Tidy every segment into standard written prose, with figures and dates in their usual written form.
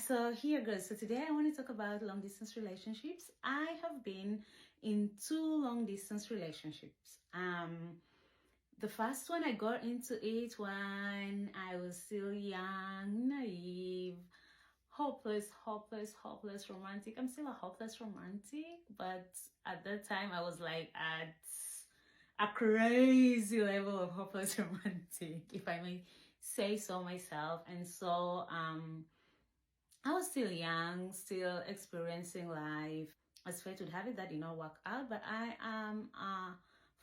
So here goes. So today I want to talk about long distance relationships. I have been in 2 long distance relationships. The first one I got into it when I was still young, naive, hopeless romantic. I'm still a hopeless romantic, but at that time I was like at a crazy level of hopeless romantic, if I may say so myself. And so I was still young, still experiencing life. As fate would have it, that did not work out, but I am a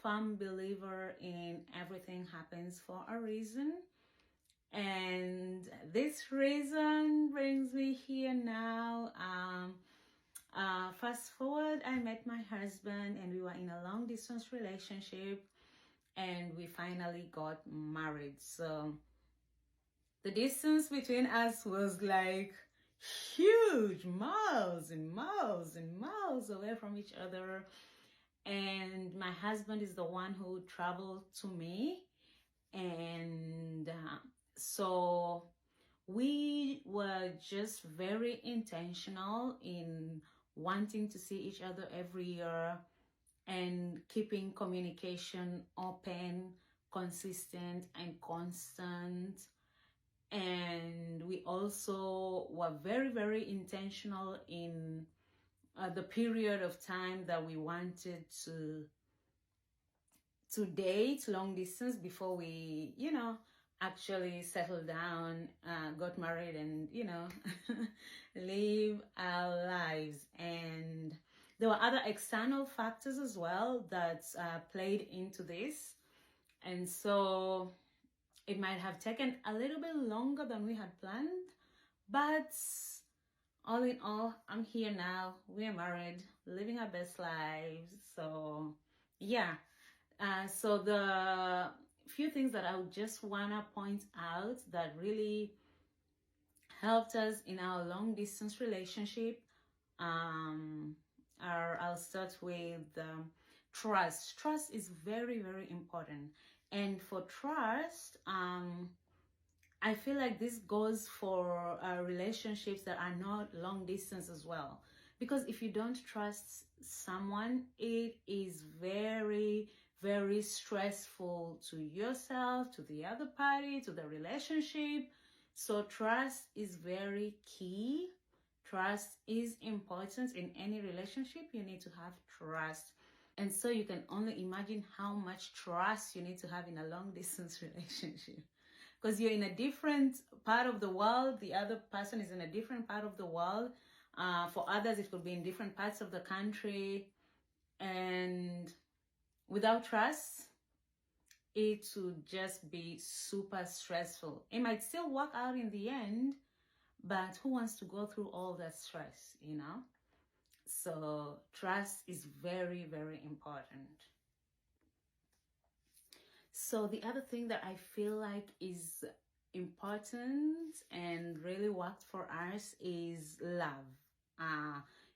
firm believer in everything happens for a reason. And this reason brings me here now. Fast forward, I met my husband and we were in a long distance relationship and we finally got married. So the distance between us was like huge, miles and miles and miles away from each other. And my husband is the one who traveled to me. And so we were just very intentional in wanting to see each other every year and keeping communication open, consistent, and constant. And we also were very intentional in the period of time that we wanted to date long distance before we actually settled down, got married, and live our lives. And there were other external factors as well that played into this, and so it might have taken a little bit longer than we had planned, but all in all, I'm here now. We're married, living our best lives. So yeah. So the few things that I would just wanna point out that really helped us in our long distance relationship I'll start with trust. Trust is very important, and for trust, I feel like this goes for relationships that are not long distance as well. Because if you don't trust someone, it is very stressful to yourself, to the other party, to the relationship. So trust is very key. Trust is important in any relationship. You need to have trust. And so you can only imagine how much trust you need to have in a long distance relationship. Because you're in a different part of the world, the other person is in a different part of the world. For others, it could be in different parts of the country. And without trust, it would just be super stressful. It might still work out in the end, but who wants to go through all that stress, So trust is very important. So the other thing that I feel like is important and really worked for us is love.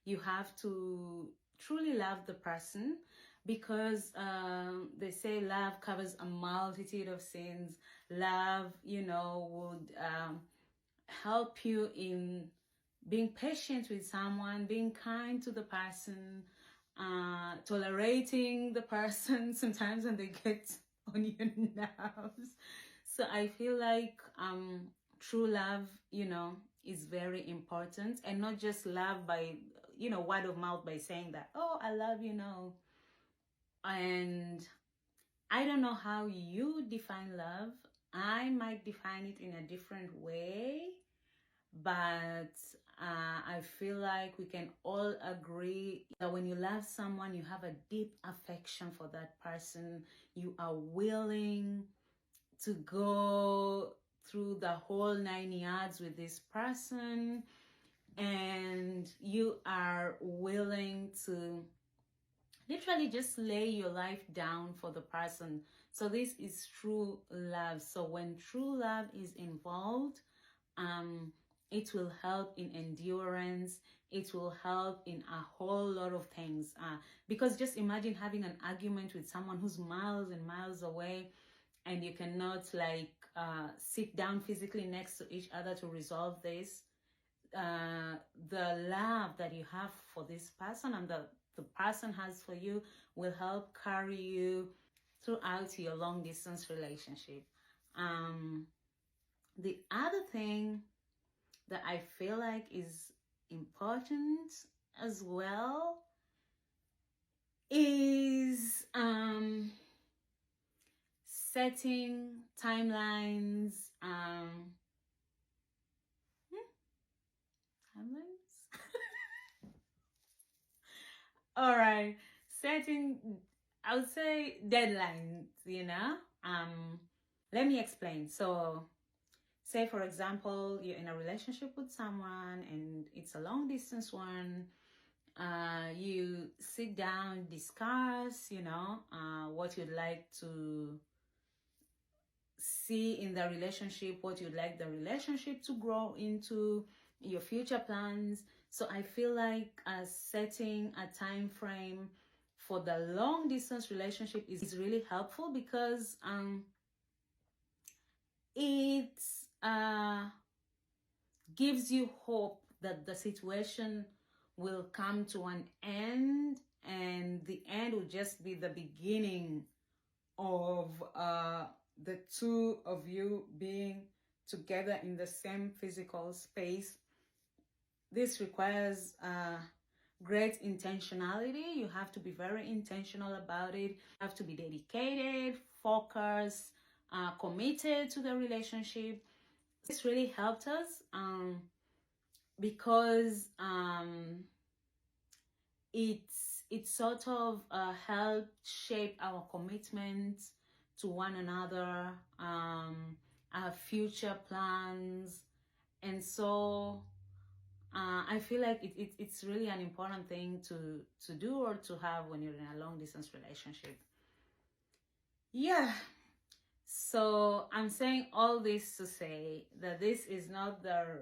You have to truly love the person, because they say love covers a multitude of sins. Love, would help you in being patient with someone, being kind to the person, tolerating the person sometimes when they get on your nerves. So I feel like true love, is very important, and not just love by, word of mouth, by saying that, oh, I love you, no. And I don't know how you define love. I might define it in a different way, but I feel like we can all agree that when you love someone, you have a deep affection for that person. You are willing to go through the whole 9 yards with this person, and you are willing to literally just lay your life down for the person. So this is true love. So when true love is involved, it will help in endurance. It will help in a whole lot of things. Because just imagine having an argument with someone who's miles and miles away, and you cannot sit down physically next to each other to resolve this. the love that you have for this person and the person has for you will help carry you throughout your long distance relationship. The other thing that I feel like is important as well is setting timelines. Timelines? All right, setting, I would say deadlines, let me explain. So say for example you're in a relationship with someone and it's a long distance one. You sit down, discuss, what you'd like to see in the relationship, what you'd like the relationship to grow into, your future plans. So I feel like setting a time frame for the long distance relationship is really helpful because it gives you hope that the situation will come to an end, and the end will just be the beginning of the two of you being together in the same physical space. This requires great intentionality. You have to be very intentional about it. You have to be dedicated, focused, committed to the relationship. This really helped us because it sort of helped shape our commitment to one another, our future plans. And so I feel like it's really an important thing to do or to have when you're in a long distance relationship. Yeah. So I'm saying all this to say that this is not the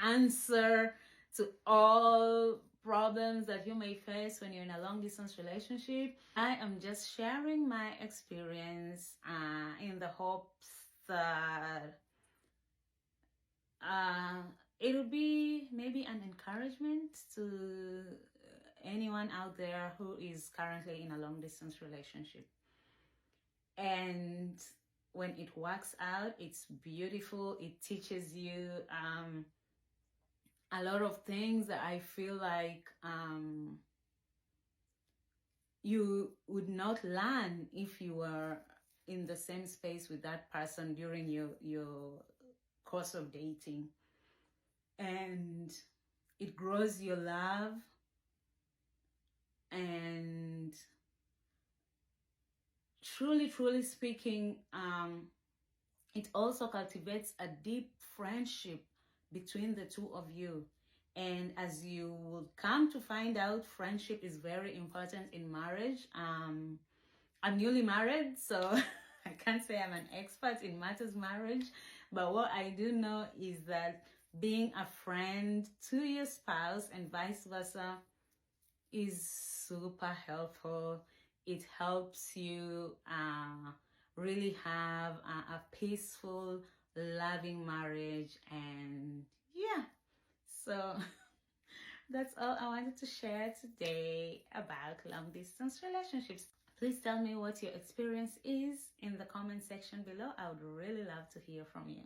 answer to all problems that you may face when you're in a long distance relationship. I am just sharing my experience in the hopes that it'll be maybe an encouragement to anyone out there who is currently in a long distance relationship. And when it works out, it's beautiful. It teaches you a lot of things that I feel like you would not learn if you were in the same space with that person during your course of dating. And it grows your love, and truly speaking, it also cultivates a deep friendship between the two of you. And as you will come to find out, friendship is very important in marriage. I'm newly married, so I can't say I'm an expert in matters marriage, but what I do know is that being a friend to your spouse and vice versa is super helpful. It helps you really have a peaceful, loving marriage. And yeah, so that's all I wanted to share today about long distance relationships. Please tell me what your experience is in the comment section below. I would really love to hear from you.